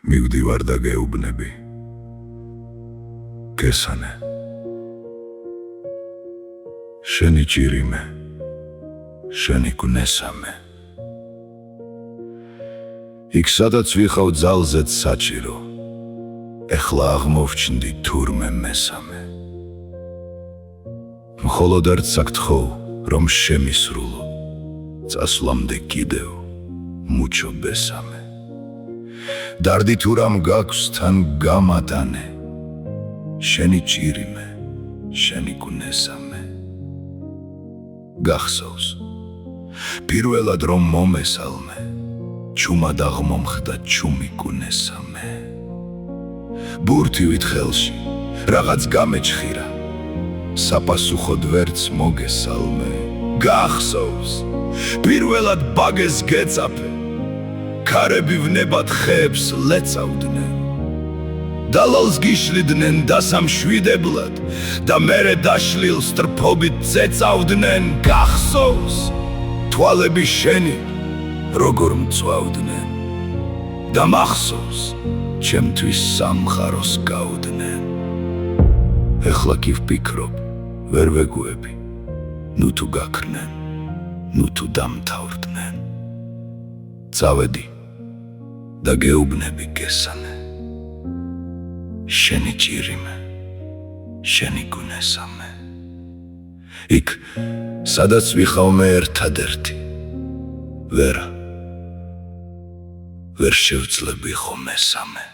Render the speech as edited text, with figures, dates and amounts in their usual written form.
მივდივარ და გეუბნები გესანე შენი ჭირიმე შენი გუნესამე იქ სადაც ვიხავ ძალზეც საჭირო ეხლა აღმოვჩნდი თურმე მესამე მხოლოდ ერთ საკითხო რომ შემისრულო წასვლამდე კიდევ მუჩო ბესამე დარდი თუ რამ გაქვს თან გამატანე შენი ჭირიმე შენი გუნესამე გახსოვს პირველად რომ მომესალმე ჩუმად აღმომხდა ჩუმი გუნესამე ბურთივით ხელში რაღაც გამეჩხირა საპასუხოდ ვერც მოგესალმე გახსოვს პირველად ბაგეს გეწაფე ქარები ვნებად ხეებს ლეწავდნენ დალალს გიშლიდნენ დასამშვიდებლად და მერე დაშლილ სტრფობით წეწავდნენ გახსოვს თვალები შენი როგორ მწვავდნენ და მახსოვს ჩემთვის სამხაროს გაუდნენ ეხლა კი ვფიქრობ ვერ ვეგუები ნუ თუ გაქრნენ ნუ თუ დამთავრდნენ წავედი და გეუბნები გესანე შენი ჭირიმე შენი გუნესამე იქ სადაც ვიხავმე ერთადერთი ვერ შევძლები ხომ მესამე